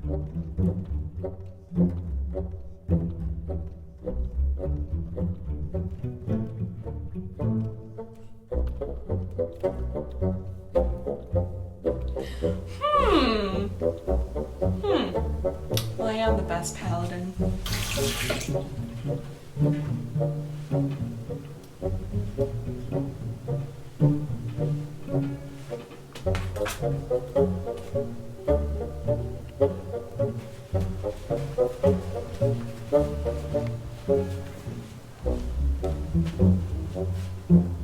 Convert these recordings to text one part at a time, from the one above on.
Well, I am the best paladin.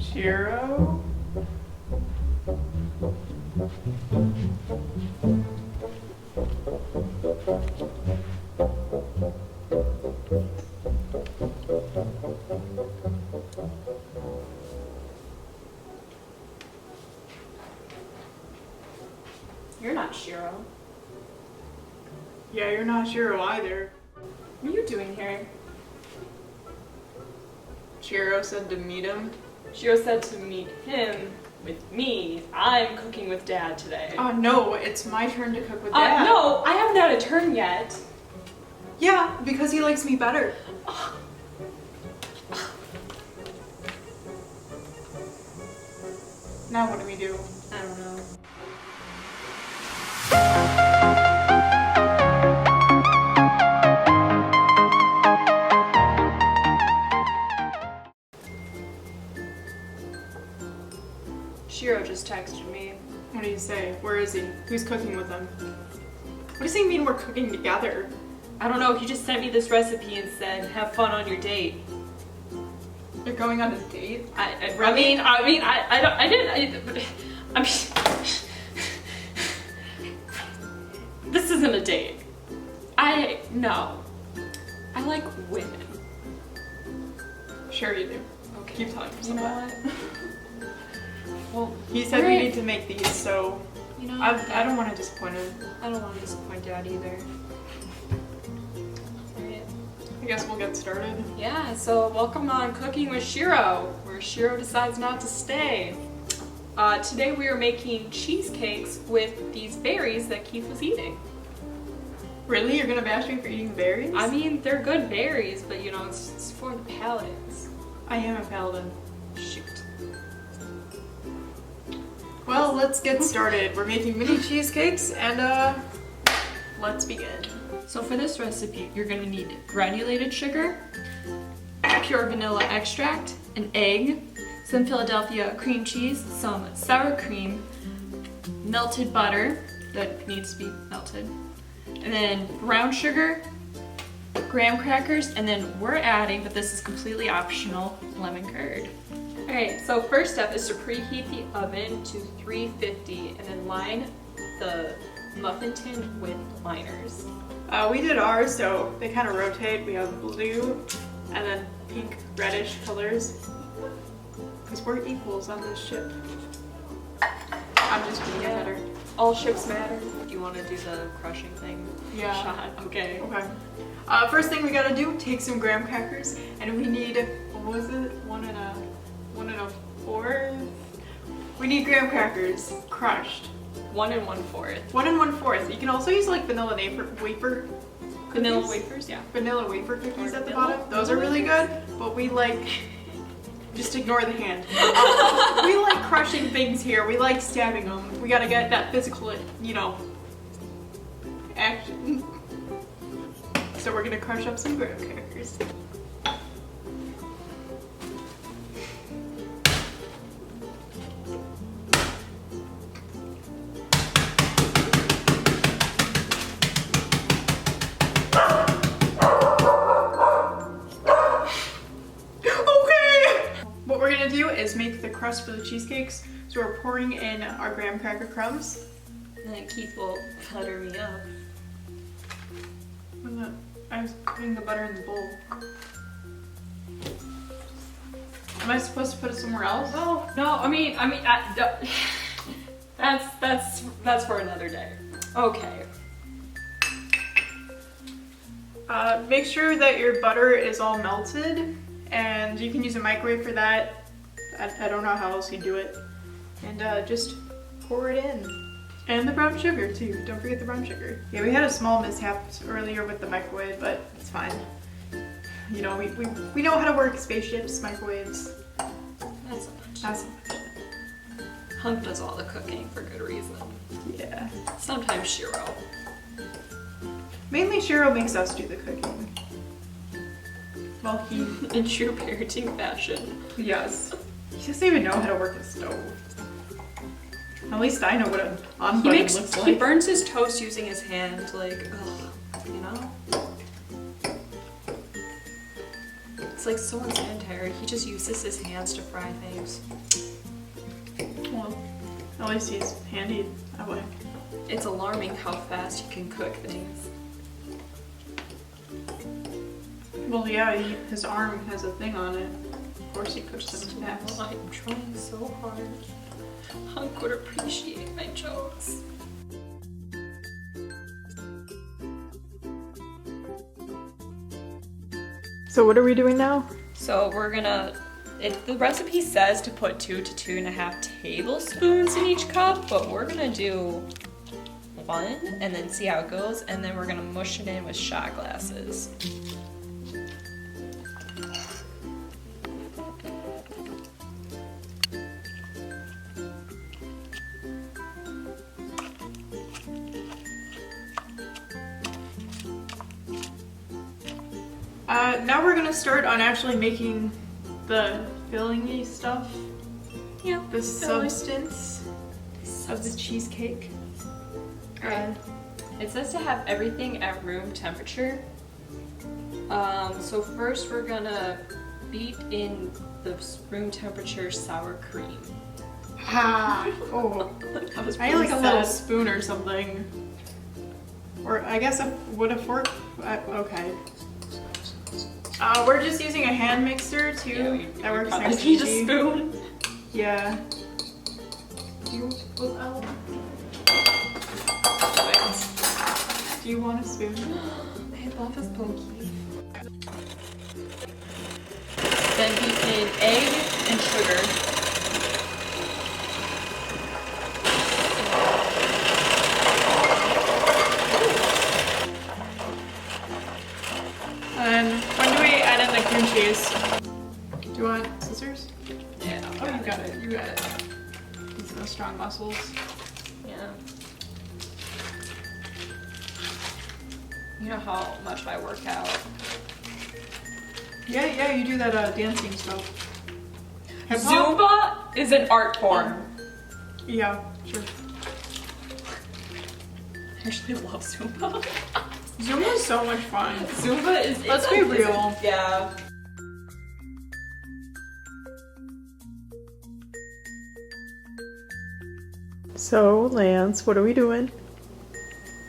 Shiro? You're not Shiro. Yeah, you're not Shiro either. What are you doing here? Shiro said to meet him. Shiro said to meet him with me. I'm cooking with Dad today. No, it's my turn to cook with Dad. No, I haven't had a turn yet. Yeah, because he likes me better. Now what do we do? I don't know. Shiro just texted me. What do you say? Where is he? Who's cooking with him? What does he mean we're cooking together? I don't know, he just sent me this recipe and said, have fun on your date. You're going on a date? I mean, this isn't a date. No. I like women. Sure you do. Okay. Keep telling yourself You know that. what? Well, He said we alright. need to make these, so You know, I don't want to disappoint him. I don't want to disappoint Dad either. Alright. I guess we'll get started. Yeah, so welcome on Cooking with Shiro, where Shiro decides not to stay. Today we are making cheesecakes with these berries that Keith was eating. Really? You're gonna bash me for eating berries? I mean, they're good berries, but you know, it's for the paladins. I am a paladin. Shoot. Well, let's get started. We're making mini cheesecakes and let's begin. So for this recipe, you're gonna need granulated sugar, pure vanilla extract, an egg, some Philadelphia cream cheese, some sour cream, melted butter that needs to be melted, and then brown sugar, graham crackers, and then we're adding, but this is completely optional, lemon curd. Alright, so first step is to preheat the oven to 350 and then line the muffin tin with liners. We did ours, so they kind of rotate. We have blue and then pink, reddish colors. Because we're equals on this ship. I'm just being better. All ships matter. Do you want to do the crushing thing? Yeah. Shot. Okay. Okay. First thing we gotta do, take some graham crackers, and we need, what was it? One and a fourth? We need graham crackers, crushed. 1 1/4. 1 1/4. You can also use like vanilla wafer Vanilla cookies. wafers, yeah. Vanilla wafer cookies Or at the vanilla bottom. Those are really good, but we like, just ignore the hand. We like crushing things here. We like stabbing them. We gotta get that physical, you know, action. So we're gonna crush up some graham crackers. Is make the crust for the cheesecakes. So we're pouring in our graham cracker crumbs. And then Keith will butter me up. I was putting the butter in the bowl. Am I supposed to put it somewhere else? No, I mean, that's for another day. Okay. Make sure that your butter is all melted, and you can use a microwave for that. I don't know how else you do it. And just pour it in. And the brown sugar too. Don't forget the brown sugar. Yeah, we had a small mishap earlier with the microwave, but it's fine. You know, we know how to work spaceships, microwaves. Not so much. Not so much. Hunk does all the cooking for good reason. Yeah. Sometimes Shiro. Mainly Shiro makes us do the cooking. Well, he... In true parenting fashion. Yes. He doesn't even know how to work a stove. At least I know what an on He button makes looks he like. burns his toast using his hand, like, ugh, you know? It's like so unsanitary. He just uses his hands to fry things. Well, at least he's handy that way. It's alarming how fast he can cook things. Well, yeah, his arm has a thing on it. Of course he cooks them fast. I'm trying so hard. Hunk would appreciate my jokes. So what are we doing now? So we're gonna, the recipe says to put 2 to 2.5 tablespoons in each cup, but we're gonna do 1 and then see how it goes, and then we're gonna mush it in with shot glasses. Now we're gonna start on actually making the fillingy stuff. Yeah, The substance of the cheesecake. Alright. It says to have everything at room temperature. So first we're gonna beat in the room temperature sour cream. Oh, That was I need like a pretty little sad. spoon or something. Or I guess would a fork? Okay. We're just using a hand mixer too. That works probably nice and need a easy. spoon. Yeah. Do you want a spoon? I love his pokey. Then beat in egg and sugar. And when do we add in the cream cheese? Do you want scissors? Yeah. Oh, you got it. You got it. These are strong muscles. Yeah. You know how much I work out. Yeah, you do that dancing stuff. Hip-hop? Zumba is an art form. Yeah, sure. I actually love Zumba. Zumba is so much fun. Zumba is. Let's be real. Yeah. So, Lance, what are we doing?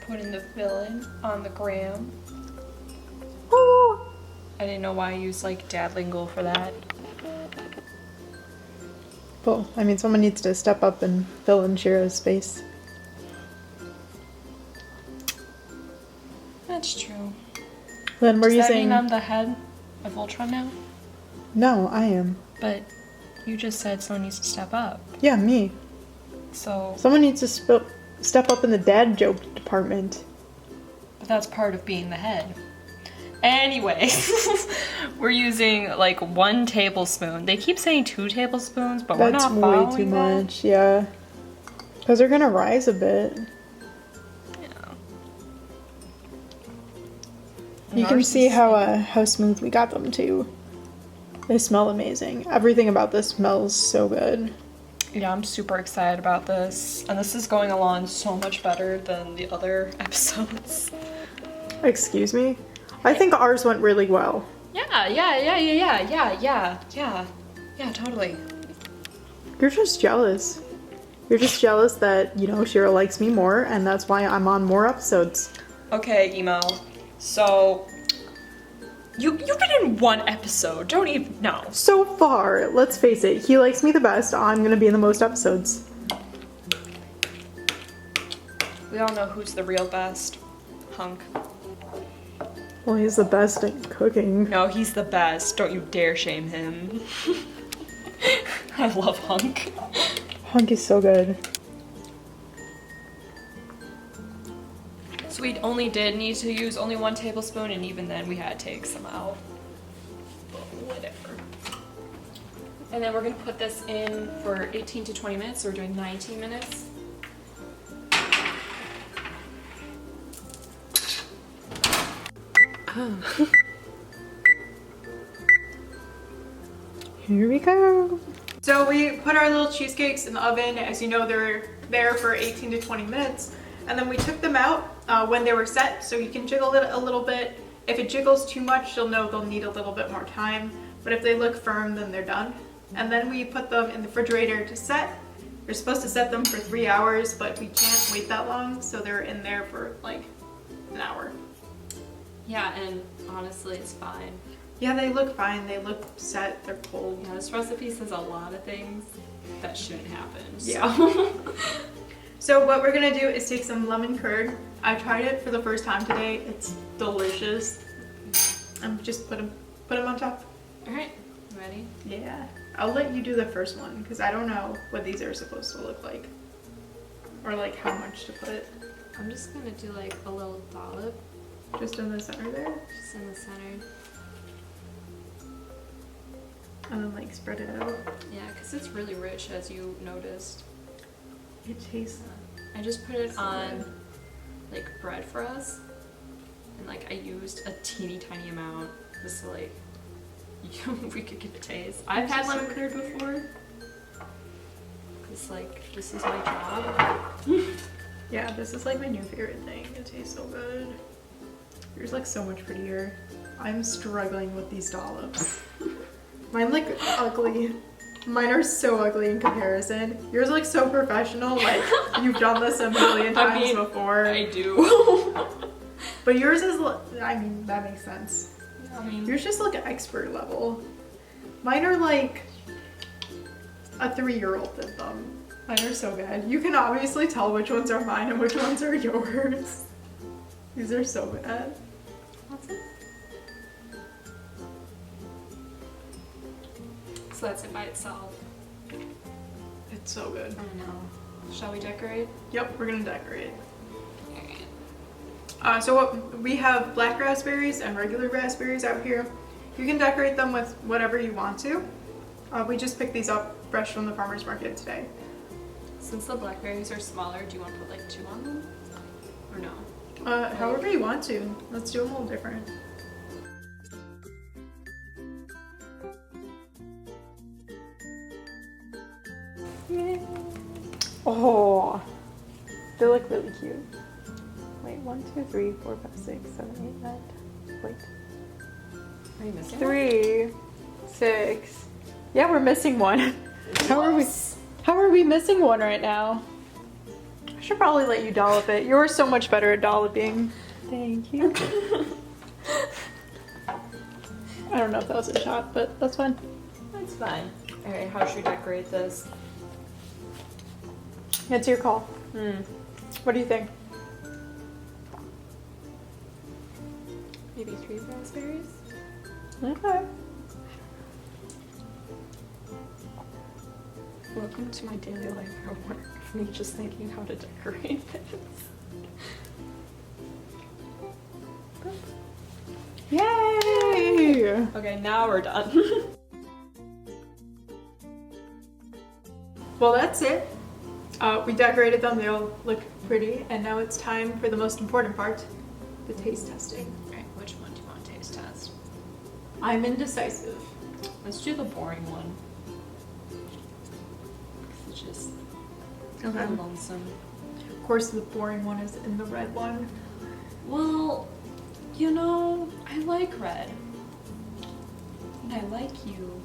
Putting the filling on the gram. I didn't know why I used like dad lingo for that. Well, I mean, someone needs to step up and fill in Shiro's space. That's true. Then we're Does that using. mean I'm the head of Voltron now? No, I am. But you just said someone needs to step up. Yeah, me. So Someone needs to step up in the dad joke department. but that's part of being the head. Anyway, we're using like 1 tablespoon. They keep saying 2 tablespoons, but we're That's not way following too that. much, yeah. Because they're gonna rise a bit. Yeah. You can see how smooth we got them too. They smell amazing. Everything about this smells so good. Yeah, I'm super excited about this. And this is going along so much better than the other episodes. Excuse me? I think ours went really well. Yeah, totally. You're just jealous. You're just jealous that, you know, Shiro likes me more, and that's why I'm on more episodes. Okay, emo. So, you've been in 1 episode. Don't even know. So far, let's face it, he likes me the best. I'm gonna be in the most episodes. We all know who's the real best. Hunk. Well, he's the best at cooking. No, he's the best. Don't you dare shame him. I love Hunk. Hunk is so good. So we only did need to use only 1 tablespoon, and even then we had to take some out. But whatever. And then we're gonna put this in for 18 to 20 minutes, so we're doing 19 minutes. Here we go. So we put our little cheesecakes in the oven. As you know, they're there for 18 to 20 minutes. And then we took them out when they were set, so you can jiggle it a little bit. If it jiggles too much, you'll know they'll need a little bit more time. But if they look firm, then they're done. And then we put them in the refrigerator to set. You're supposed to set them for 3 hours, but we can't wait that long, so they're in there for like an hour. Yeah, and honestly, it's fine. Yeah, they look fine. They look set. They're cold. Yeah, this recipe says a lot of things that shouldn't happen. So. Yeah. So what we're gonna do is take some lemon curd. I tried it for the first time today. It's delicious. Just put them on top. All right, ready? Yeah. I'll let you do the first one because I don't know what these are supposed to look like, or like how much to put. I'm just gonna do like a little dollop. Just in the center there. Just in the center. And then like spread it out. Yeah, because it's really rich, as you noticed. It tastes. I just put it so on good. like bread for us, and like I used a teeny tiny amount just to like we could get a taste. I've had lemon curd before. Cause like this is my job. Yeah, this is like my new favorite thing. It tastes so good. Yours looks so much prettier. I'm struggling with these dollops. Mine look ugly. Mine are so ugly in comparison. Yours look so professional, like you've done this a million times before. I do. But yours is, I mean, that makes sense. I mean, Yours just look expert level. Mine are like a 3-year-old did them. Mine are so good. You can obviously tell which ones are mine and which ones are yours. These are so good. That's it. So that's it by itself. It's so good. I know. Shall we decorate? Yep, we're gonna decorate. Alright. So what we have black raspberries and regular raspberries out here. You can decorate them with whatever you want to. We just picked these up fresh from the farmer's market today. Since the blackberries are smaller, do you want to put like 2 on them? Or no? However you want to. Let's do them a little different. Yay. Oh, they look really cute. Wait, 1, 2, 3, 4, 5, 6, 7, 8, 9. Wait. Are you missing 3, 6. Yeah, we're missing one. How are we missing one right now? I should probably let you dollop it. You're so much better at dolloping. Thank you. I don't know if that was a shot, but that's fine. That's fine. Alright, how should we decorate this? It's your call. What do you think? Maybe 3 raspberries? Okay. Welcome to my daily life at work. Me just thinking how to decorate this. Yay! Okay, now we're done. Well, that's it. We decorated them. They all look pretty. And now it's time for the most important part, the taste testing. Alright, which one do you want to taste test? I'm indecisive. Let's do the boring one. It's just Okay. lonesome. Of course, the boring one is in the red one. Well, you know, I like red. And I like you.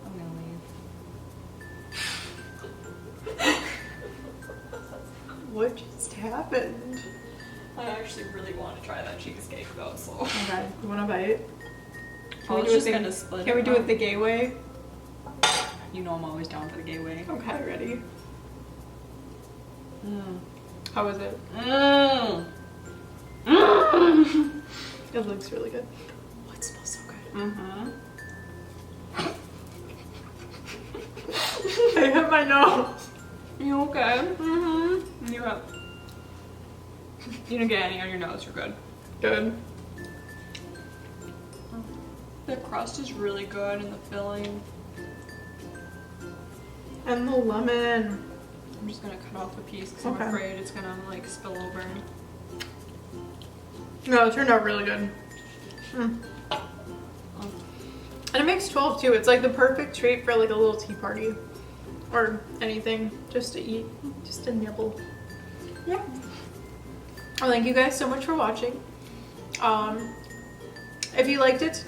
I'm gonna leave. What just happened? I actually really want to try that cheesecake though, so. Okay, you want to bite? I was just gonna split Can we it do it up. the gay way? You know I'm always down for the gay way. Okay, ready? Mm. How was it? Mm. Mm. It looks really good. Oh, it smells so good. Mm-hmm. I hit my nose. You okay? Mm-hmm. You're up. You didn't get any on your nose, you're good. Good. The crust is really good and the filling. And the lemon. I'm just gonna cut off a piece because Okay. I'm afraid it's gonna like spill over. No, it turned out really good. Mm. And it makes 12 too. It's like the perfect treat for like a little tea party or anything just to eat, just to nibble. Yeah. Well, thank you guys so much for watching. If you liked it,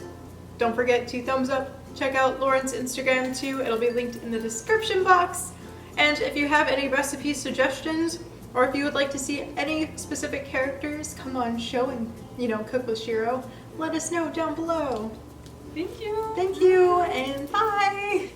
don't forget to thumbs up. Check out Lauren's Instagram too. It'll be linked in the description box. And if you have any recipe suggestions, or if you would like to see any specific characters come on show and, you know, cook with Shiro, let us know down below. Thank you. Thank you, and bye!